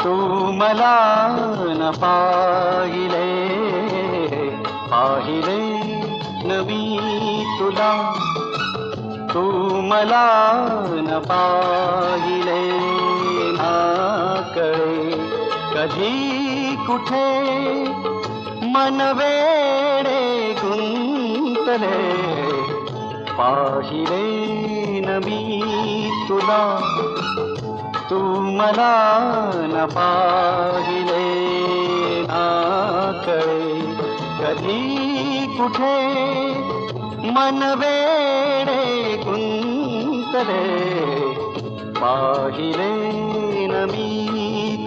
तू मला न पाहिले, पाहिले न मी तुला. तू मला न पाहिले ना कळे कधी कुठे मन वेडे गुंतले. पाहिले न मी तुला, तू मला न पाहिले ना कळे कधी कुठे मन वेडे गुंतले. पाहिले न मी